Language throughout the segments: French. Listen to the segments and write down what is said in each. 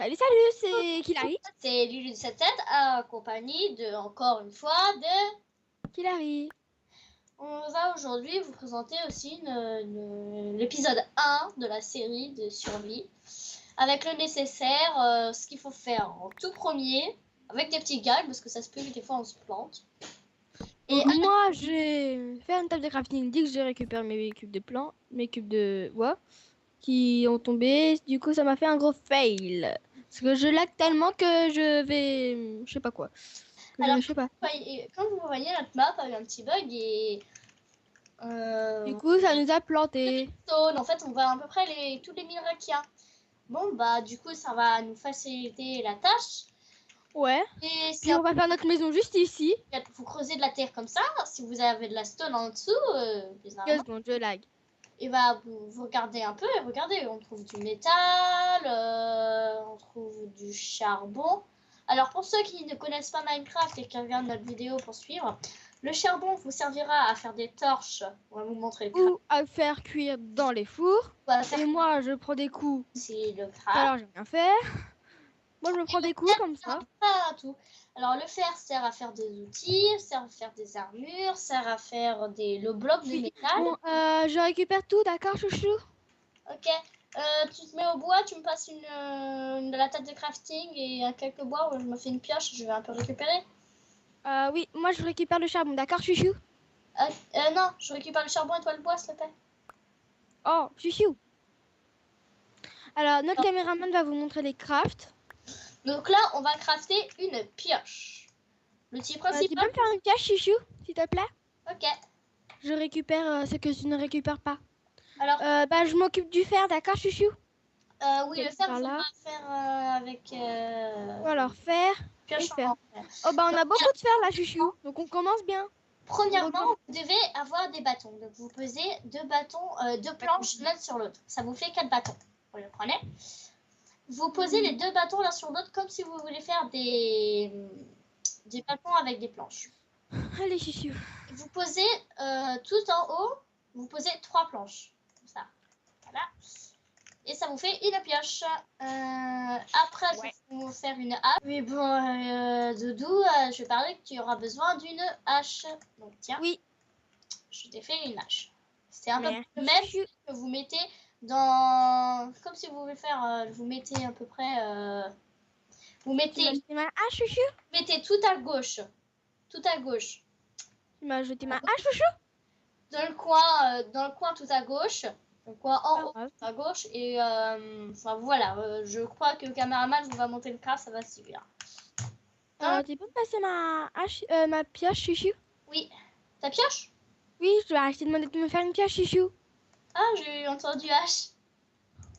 Salut, salut, c'est Kilary. C'est Lulu de 77 accompagnée de, encore une fois, de... Kilary. On va aujourd'hui vous présenter aussi l'épisode 1 de la série de survie. Avec le nécessaire, ce qu'il faut faire en tout premier, avec des petits gags, parce que ça se peut que des fois on se plante. Et moi, j'ai fait une table de crafting. Dès que j'ai récupéré mes cubes de plans, mes cubes de bois qui ont tombé, du coup, ça m'a fait un gros fail. Parce que je lag tellement que je vais. Je sais pas quoi. Alors, Je sais pas. comme vous voyez, notre map a eu un petit bug et... Du coup, ça nous a planté. En fait, on voit à peu près tous les minerais qu'il y a. Bon, bah, du coup, ça va nous faciliter la tâche. Ouais. Et Puis on va faire notre maison juste ici. vous creusez de la terre comme ça. Si vous avez de la stone en dessous, Deux secondes, je lag. et bah, vous regardez un peu et regardez, on trouve du métal, on trouve du charbon. Alors pour ceux qui ne connaissent pas Minecraft et qui regardent notre vidéo pour suivre, le charbon vous servira à faire des torches. On va vous montrer le craft. Ou à faire cuire dans les fours. Et moi, je prends des coups. C'est le craft. Alors, j'ai rien fait. Moi, je me prends des coups comme ça. Pas tout. Alors, le fer sert à faire des outils, sert à faire des armures, sert à faire le bloc de métal. Bon, je récupère tout, d'accord, chouchou? Ok. Tu te mets au bois, tu me passes de la table de crafting et quelques bois. Je me fais une pioche, je vais un peu récupérer. Oui, moi, je récupère le charbon, d'accord, chouchou? Non, je récupère le charbon et toi le bois, s'il te plaît. Oh, chouchou. Alors, notre caméraman va vous montrer les crafts. Donc là, on va crafter une pioche. L'outil principal. Tu peux me faire une pioche, chouchou, s'il te plaît? Ok. Je récupère ce que tu ne récupères pas. Alors, bah, je m'occupe du fer, d'accord, chouchou? oui, le fer, on va faire avec... Alors, fer et fer. Oh, bah, on a beaucoup de fer, là, chouchou. Donc, on commence bien. Premièrement, vous devez avoir des bâtons. Donc, vous posez deux bâtons, deux planches l'un sur l'autre. Ça vous fait 4 bâtons. Vous les prenez. Vous posez les deux bâtons l'un sur l'autre comme si vous voulez faire des bâtons avec des planches. Allez, chouchou. Vous posez tout en haut, vous posez 3 planches. Comme ça. Voilà. Et ça vous fait une pioche. Après, il faut faire une hache. Mais bon, Doudou, je parlais que tu auras besoin d'une hache. Donc, tiens. Oui. Je t'ai fait une hache. C'est un peu le même que vous mettez dans... Comme si vous voulez faire... vous mettez à peu près... vous mettez... Tu m'as hache, chouchou? Vous mettez tout à gauche. Tout à gauche. Tu m'as jeté ma hache, chouchou? Dans le coin tout à gauche. Donc en haut à gauche et enfin voilà, je crois que le caméraman vous va monter le craft, ça va si bien. Tu peux me passer ma hache, ma pioche, chouchou? Oui. Ta pioche? Oui, je vais arrêter de demander de me faire une pioche, chouchou. Ah, j'ai entendu hache.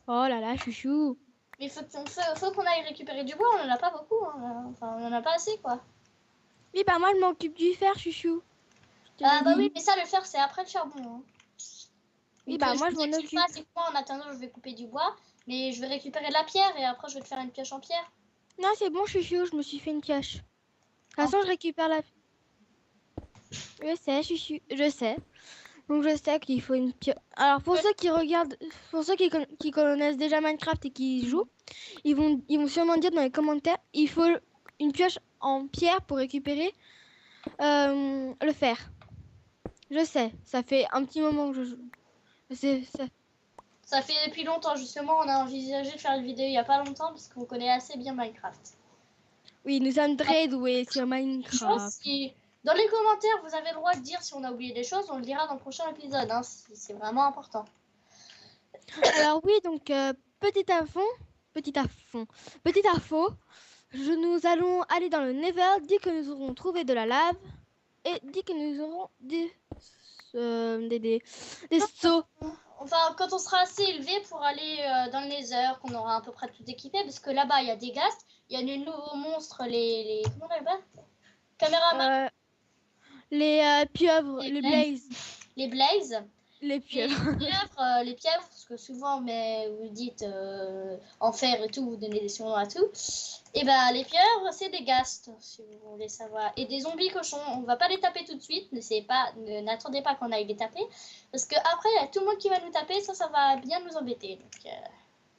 Oh là là, chouchou. Mais faut qu'on aille récupérer du bois, on en a pas beaucoup, hein. Enfin on en a pas assez quoi. Oui, bah moi je m'occupe du fer, chouchou. Ah bah oui, mais ça le fer c'est après le charbon. Hein. Oui, bah moi je m'en occupe. En attendant, je vais couper du bois, mais je vais récupérer de la pierre et après je vais te faire une pioche en pierre. Non, c'est bon, chouchou, je me suis fait une pioche. De toute façon, je récupère la... Je sais, chouchou, je sais. Donc je sais qu'il faut une pioche. Alors pour ceux qui regardent, pour ceux qui connaissent déjà Minecraft et qui jouent, ils vont sûrement dire dans les commentaires, il faut une pioche en pierre pour récupérer le fer. Je sais, ça fait un petit moment que je joue. Ça fait depuis longtemps, justement, on a envisagé de faire une vidéo il n'y a pas longtemps parce qu'on connaît assez bien Minecraft. Oui, nous sommes très doués sur Minecraft. Si dans les commentaires, vous avez le droit de dire si on a oublié des choses, on le dira dans le prochain épisode, hein, c'est vraiment important. Alors oui, donc petit info, nous allons aller dans le Nether dès que nous aurons trouvé de la lave et dès que nous aurons des seaux. Enfin, quand on sera assez élevé pour aller dans le Nether, qu'on aura à peu près tout équipé, parce que là-bas, il y a des ghasts, il y a de nouveaux monstres, comment on appelle ça? Caméraman. Les pieuvres, les blazes. Les blazes. Les pieuvres. Les pieuvres, parce que souvent, mais vous dites enfer et tout, vous donnez des surnoms à tout. Et ben, les pieuvres, c'est des ghasts, si vous voulez savoir. Et des zombies cochons, on va pas les taper tout de suite, n'attendez pas qu'on aille les taper, parce que après, il y a tout le monde qui va nous taper, ça va bien nous embêter. Donc,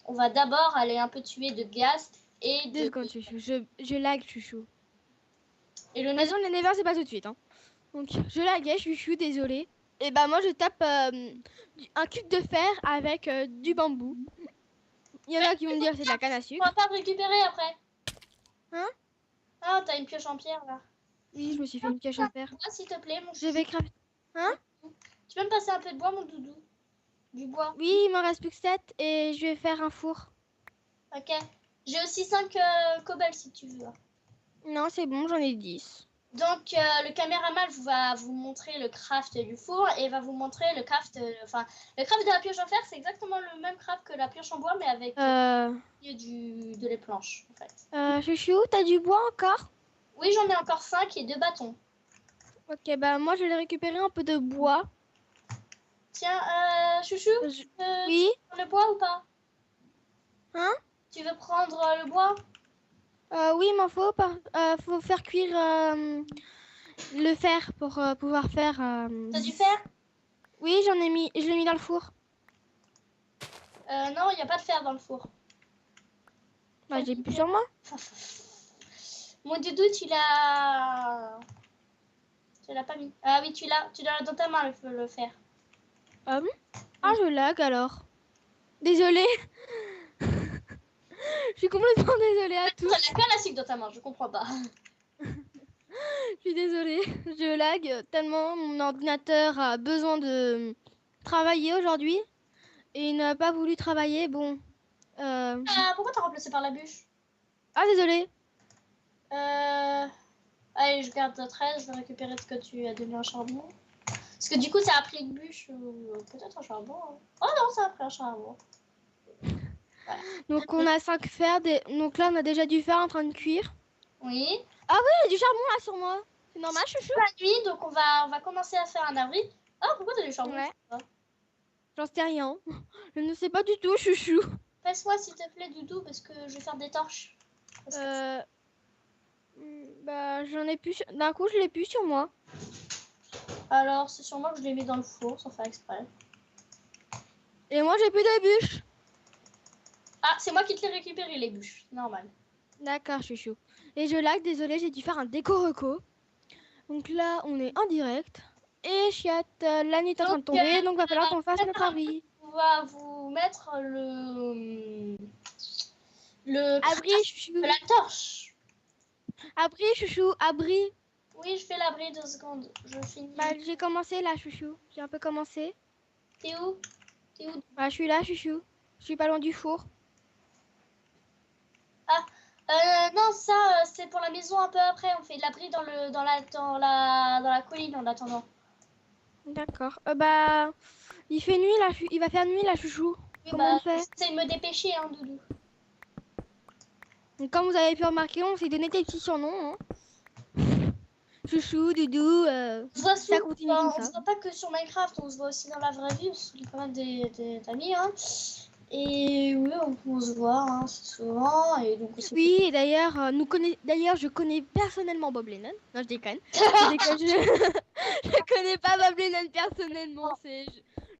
on va d'abord aller un peu tuer de ghasts Et 2 secondes, chouchou. Je lag, chouchou. Et le De toute façon, les 9h, c'est pas tout de suite. Hein. Donc, je laguais, chouchou, désolé. Et bah, moi, je tape un cube de fer avec du bambou. Il y en a qui vont me dire que c'est de la canne à on sucre. va pas le récupérer après. Hein? Ah, t'as une pioche en pierre là. Oui, je me suis fait une pioche à fer. Moi, s'il te plaît, mon Je vais craft. Hein? Tu peux me passer un peu de bois, mon doudou? Du bois. Oui, il m'en reste plus que 7 et je vais faire un four. Ok. J'ai aussi 5 cobbles si tu veux. Non, c'est bon, j'en ai 10. Donc, le caméraman va vous montrer le craft du four et va vous montrer le craft. Le craft de la pioche en fer, c'est exactement le même craft que la pioche en bois, mais avec de les planches en fait. Chouchou, t'as du bois encore? Oui, j'en ai encore 5 et 2 bâtons. Ok, bah moi je vais récupérer un peu de bois. Tiens, chouchou, Oui? tu veux prendre le bois ou pas? Hein? Tu veux prendre le bois? Oui, il m'en faut. Faut faire cuire le fer pour pouvoir faire. T'as du fer? Oui, j'en ai mis. Je l'ai mis dans le four. Non, il n'y a pas de fer dans le four. Bah, j'ai plus sur moi. Mon doudou, tu l'as pas mis. Ah oui, tu l'as dans ta main le fer. Ah, je lag alors. Désolée. Je suis complètement désolée à tous. T'as la canne à sucre dans ta main, je comprends pas. Je suis désolée. Je lag tellement mon ordinateur a besoin de travailler aujourd'hui et il n'a pas voulu travailler. Bon. Pourquoi t'as remplacé par la bûche? Ah, désolée. Allez, je garde 13, je vais récupérer ce que tu as donné en charbon. Parce que du coup, ça a pris une bûche ou peut-être un charbon. Hein. Oh non, ça a pris un charbon. Voilà. Donc, on a 5 fers. Donc là, on a déjà du fer en train de cuire. Oui. Ah oui, il y a du charbon là sur moi. C'est normal, chouchou? La nuit, donc on va commencer à faire un abri. Ah, pourquoi t'as du charbon? Ouais. J'en sais rien. Je ne sais pas du tout, chouchou. Passe-moi s'il te plaît, doudou, parce que je vais faire des torches. Bah, j'en ai plus. D'un coup, je l'ai plus sur moi. Alors, c'est sûrement que je l'ai mis dans le four sans faire exprès. Et moi, j'ai plus de bûches. Ah, c'est moi qui te l'ai récupéré, les bûches. Normal. D'accord, chouchou. Et je lag, désolé, j'ai dû faire un déco-reco. Donc là, on est en direct. Et chiotte, la nuit est en train de tomber, donc va falloir qu'on fasse notre abri. On va vous mettre le Abri, chouchou. de la torche. Abri, chouchou, abri. Oui, je fais l'abri 2 secondes. Je finis. Bah, j'ai commencé là, chouchou. J'ai un peu commencé. T'es où? T'es où? Bah, je suis là, chouchou. Je suis pas loin du four. Non, ça, c'est pour la maison un peu après. On fait de l'abri dans la colline en attendant. D'accord. Bah, il fait nuit là, il va faire nuit là, chouchou. Oui, Comment on fait? j'essaie de me dépêcher, hein, doudou. Donc, comme vous avez pu remarquer, on s'est donné des petits surnoms. Hein. Chouchou, doudou, On se voit ça continue on comme se ça. voit pas que sur Minecraft, on se voit aussi dans la vraie vie, parce qu'on est quand même des amis, hein. Et oui, on se voit hein, souvent. Et donc aussi... Oui, et d'ailleurs, je connais personnellement Bob Lennon. Non, je déconne. Je connais pas Bob Lennon personnellement.